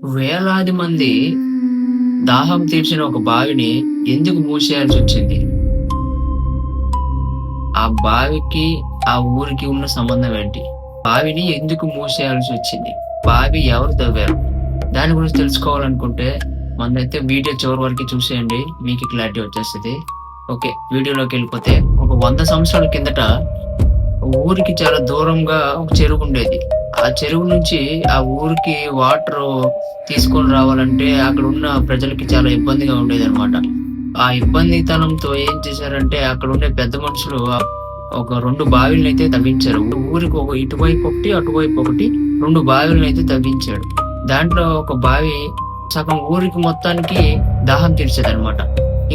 వేలాది మంది దాహం తీర్చిన ఒక బావిని ఎందుకు మూసేయాల్సొచ్చింది? ఆ బావికి, ఆ ఊరికి ఉన్న సంబంధం ఏంటి? బావిని ఎందుకు మూసేయాల్సొచ్చింది? బావి ఎవరు తవ్వారు? దాని గురించి తెలుసుకోవాలనుకుంటే మనమైతే వీడియో చివరి వరకు చూసేయండి. మీకు క్లారిటీ వచ్చేస్తది. ఓకే. వీడియోలోకెళ్ళిపోతే ఒక 100 సంవత్సరాల కిందట ఊరికి చాలా దూరంగా ఒక చెరువుండేది. ఆ చెరువు నుంచి ఆ ఊరికి వాటరు తీసుకొని రావాలంటే అక్కడున్న ప్రజలకి చాలా ఇబ్బందిగా ఉండేదనమాట. ఆ ఇబ్బందితనంతో ఏం చేశారంటే అక్కడుండే పెద్ద మనుషులు ఒక 2 బావిలనైతే తవ్వించారు. ఊరికి ఒక ఇటువైపు ఒకటి, అటువైపు ఒకటి 2 బావిలనైతే తవ్వించాడు. దాంట్లో ఒక బావి సగం ఊరికి మొత్తానికి దాహం తీర్చేదనమాట.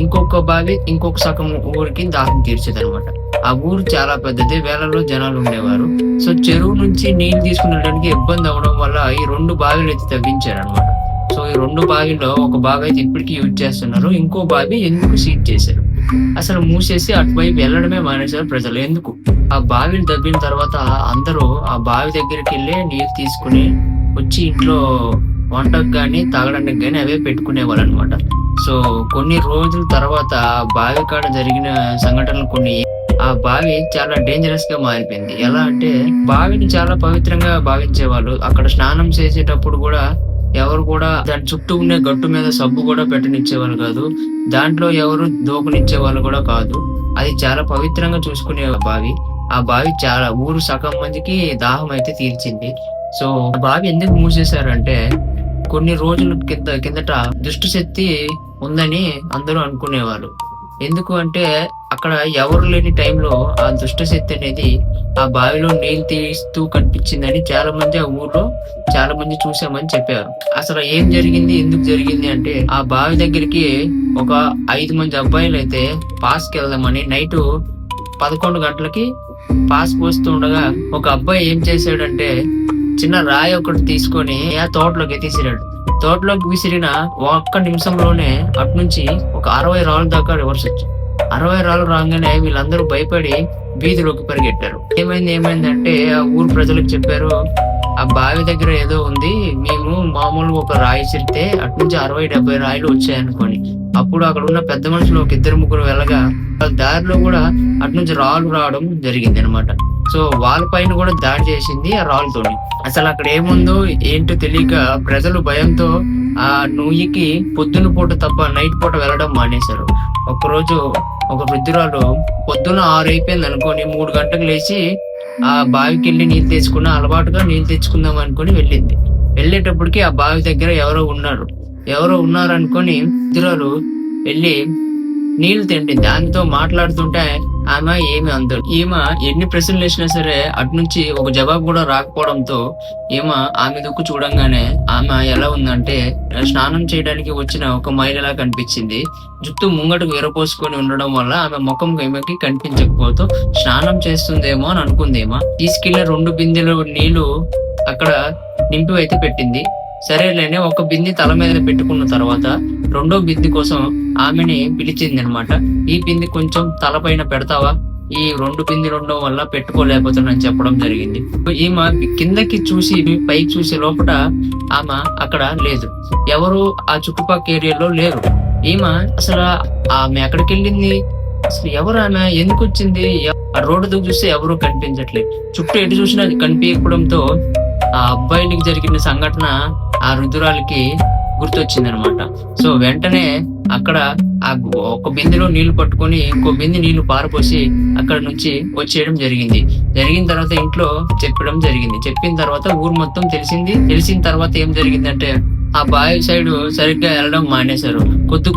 ఇంకొక బావి ఇంకొక సగం ఊరికి దాహం తీర్చేదనమాట. ఆ ఊరు చాలా పెద్దది. వేలలో జనాలు ఉండేవారు. సో చెరువు నుంచి నీళ్ళు తీసుకుని వెళ్ళడానికి ఇబ్బంది అవ్వడం వల్ల ఈ 2 బావిలైతే తవ్వించారనమాట. సో ఈ 2 బావిల్లో ఒక బావి అయితే ఇప్పటికీ యూజ్ చేస్తున్నారు. ఇంకో బావి ఎందుకు సీజ్ చేశారు? అసలు మూసేసి అటువైపు వెళ్ళడమే మానేశారు ప్రజలు. ఎందుకు? ఆ బావిని తవ్విన తర్వాత అందరూ ఆ బావి దగ్గరికెళ్ళి నీళ్ళు తీసుకొని వచ్చి ఇంట్లో వంటకు గాని, తాగడానికి గాని అవే పెట్టుకునేవాళ్ళనమాట. సో కొన్ని రోజుల తర్వాత ఆ బావి కాడ జరిగిన సంఘటనలు కొన్ని ఆ బావి చాలా డేంజరస్ గా మారిపోయింది. ఎలా అంటే బావిని చాలా పవిత్రంగా భావించేవాళ్ళు. అక్కడ స్నానం చేసేటప్పుడు కూడా ఎవరు కూడా దాని చుట్టూ ఉండే గట్టు మీద సబ్బు కూడా పెట్టనిచ్చేవాళ్ళు కాదు. దాంట్లో ఎవరు దూకనిచ్చేవాళ్ళు కూడా కాదు. అది చాలా పవిత్రంగా చూసుకునే బావి. ఆ బావి చాలా ఊరు సగం మందికి దాహం అయితే తీర్చింది. సో ఆ బావి ఎందుకు మూసేశారంటే కొన్ని రోజుల కిందట దుష్ట శక్తి ఉందని అందరూ అనుకునేవాళ్ళు. ఎందుకు అంటే అక్కడ ఎవరు లేని టైంలో ఆ దుష్ట శక్తి అనేది ఆ బావిలో నీళ్ళు తీస్తూ కనిపించిందని చాలా మంది ఆ ఊర్లో చాలా మంది చూసామని చెప్పారు. అసలు ఏం జరిగింది? ఎందుకు జరిగింది అంటే ఆ బావి దగ్గరికి ఒక 5 మంది అబ్బాయిలు అయితే పాస్కి వెళ్దామని నైట్ 11 గంటలకి పాస్ పోస్తూ ఉండగా ఒక అబ్బాయి ఏం చేశాడంటే చిన్న రాయి ఒకటి తీసుకొని ఆ తోటలోకి తీసిరాడు. తోటలోకి విసిరిన ఒక్క నిమిషంలోనే అటు నుంచి ఒక 60 రాళ్ళ దాకా రివర్స్ వచ్చి 60 రాళ్ళు రాగానే వీళ్ళందరూ భయపడి వీధిలోకి పరిగెట్టారు. ఏమైందంటే ఆ ఊరు ప్రజలకు చెప్పారు, ఆ బావి దగ్గర ఏదో ఉంది, మేము మామూలుగా ఒక రాయి చిరితే అటు నుంచి 60-70 రాయిలు వచ్చాయనుకోని. అప్పుడు అక్కడ ఉన్న పెద్ద మనుషులు ఒక 2-3 వెళ్ళగా దారిలో కూడా అటు నుంచి రాళ్ళు రావడం జరిగింది అనమాట. సో వాళ్ళ పైన కూడా దాడి చేసింది ఆ రాళ్ళతోని. అసలు అక్కడ ఏముందో ఏంటో తెలియక ప్రజలు భయంతో ఆ నుయ్యికి పొద్దున పూట తప్ప నైట్ పూట వెళ్ళడం మానేశారు. ఒకరోజు ఒక వృద్ధురాలు పొద్దున 6 అయిపోయింది అనుకోని 3 గంటలకు లేచి ఆ బావికి వెళ్ళి నీళ్ళు తెచ్చుకున్న అలవాటుగా నీళ్ళు తెచ్చుకుందాం అనుకుని వెళ్ళింది. వెళ్ళేటప్పటికి ఆ బావి దగ్గర ఎవరో ఉన్నారు అనుకొని వృద్ధురాలు వెళ్ళి నీళ్లు తింటుంది. దానితో మాట్లాడుతుంటే ఆమె ఏమి అందరు ఈమె ఎన్ని ప్రశ్నలు వేసినా సరే అటు నుంచి ఒక జవాబు కూడా రాకపోవడంతో ఆమె దుక్కు చూడంగానే ఆమె ఎలా ఉందంటే స్నానం చేయడానికి వచ్చిన ఒక మహిళలా కనిపించింది. జుట్టు ముంగటకు ఎరపోసుకొని ఉండడం వల్ల ఆమె ముఖం ఈమెకి కనిపించకపోతూ స్నానం చేస్తుందేమో అని అనుకుందేమో. తీసుకెళ్లి 2 బిందెలు నీళ్లు అక్కడ నింపి అయితే పెట్టింది. సరేలేనే ఒక బింది తల మీద పెట్టుకున్న తర్వాత 2వ బింది కోసం ఆమెని పిలిచింది అనమాట. ఈ బింది కొంచెం తల పైన పెడతావా? ఈ 2 బిందెలు ఉండడం వల్ల పెట్టుకోలేకపోతున్నాను చెప్పడం జరిగింది. ఈమె కిందకి చూసి పైకి చూసే లోపల ఆమె అక్కడ లేదు. ఎవరు ఆ చుట్టుపక్కల ఏరియాలో లేరు. ఈమె అసలు ఆమె ఎక్కడికి వెళ్ళింది? అసలు ఎవరు ఆమె? ఎందుకు వచ్చింది? ఆ రోడ్డు దిగు చూస్తే ఎవరు కనిపించట్లేదు. చుట్టూ ఎటు చూసినా కనిపించకపోవడంతో ఆ అబ్బాయికి జరిగిన సంఘటన ఆ వృద్ధురాలికి గుర్తొచ్చింది అనమాట. సో వెంటనే అక్కడ ఆ ఒక బిందెలో నీళ్లు పట్టుకొని ఇంకో బిందె నీళ్లు పారపోసి అక్కడ నుంచి వచ్చేయడం జరిగింది. జరిగిన తర్వాత ఇంట్లో చెప్పడం జరిగింది. చెప్పిన తర్వాత ఊరు మొత్తం తెలిసిన తర్వాత ఏం జరిగిందంటే ఆ బావి సైడ్ సరిగ్గా వెళ్ళడం మానేశారు.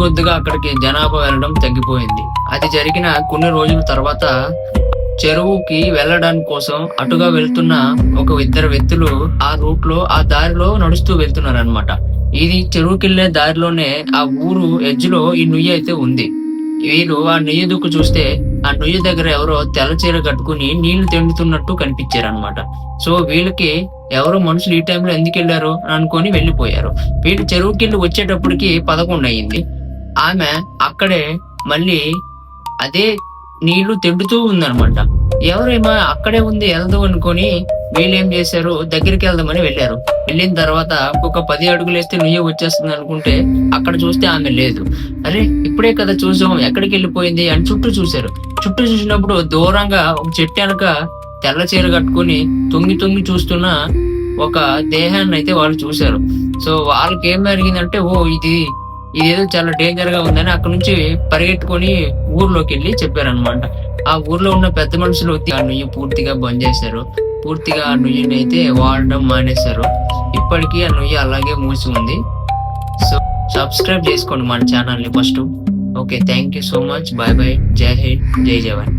కొద్దిగా అక్కడికి జనాభా వెళ్ళడం తగ్గిపోయింది. అది జరిగిన కొన్ని రోజుల తర్వాత చెరువుకి వెళ్ళడానికి కోసం అటుగా వెళ్తున్న ఒక 2 వ్యక్తులు ఆ రూట్ లో ఆ దారిలో నడుస్తూ వెళ్తున్నారు అనమాట. ఇది చెరువుకి వెళ్లే దారిలోనే ఆ ఊరు ఎడ్జ్ లో ఈ నుయ్యి అయితే ఉంది. వీళ్ళు ఆ నుయ్యి దుక్కు చూస్తే ఆ నుయ్యి దగ్గర ఎవరో తెల్ల చీర కట్టుకుని నీళ్లు తెండుతున్నట్టు కనిపించారు అనమాట. సో వీళ్ళకి ఎవరో మనుషులు ఈ టైంలో ఎందుకు వెళ్ళారు అనుకొని వెళ్ళిపోయారు. వీళ్ళు చెరువుకి వెళ్ళి వచ్చేటప్పటికి 11 అయ్యింది. ఆమె అక్కడే మళ్ళీ అదే నీళ్లు తెండుతూ ఉందనమాట. ఎవరేమో అక్కడే ఉంది వెళ్దాం అనుకొని వీళ్ళు ఏం చేశారు, దగ్గరికి వెళ్దామని వెళ్ళారు. వెళ్ళిన తర్వాత ఇంకొక 10 అడుగులు వేస్తే నుయ్యి వచ్చేస్తుంది అనుకుంటే అక్కడ చూస్తే ఆమె లేదు. అరే ఇప్పుడే కదా చూసాం, ఎక్కడికి వెళ్ళిపోయింది అని చుట్టూ చూశారు. చుట్టూ చూసినప్పుడు దూరంగా ఒక చెట్టు వెనక తెల్ల చీర కట్టుకుని తొంగి తొంగి చూస్తున్న ఒక దేహాన్ని అయితే వాళ్ళు చూశారు. సో వాళ్ళకి ఏం జరిగిందంటే, ఓ ఇదేదో చాలా డేంజర్ గా ఉందని అక్కడ నుంచి పరిగెట్టుకొని ఊర్లోకి వెళ్ళి చెప్పారనమాట. ఆ ఊర్లో ఉన్న పెద్ద మనుషులు ఆ నుయ్యి పూర్తిగా బంద్ చేశారు. పూర్తిగా ఆ నుయ్యిని అయితే వాడడం మానేశారు. ఇప్పటికీ ఆ నుయ్యి అలాగే మూసి ఉంది. సో సబ్స్క్రైబ్ చేసుకోండి మన ఛానల్ ని first. Okay, thank you so much. Bye bye. జై హింద్, జై జవాన్.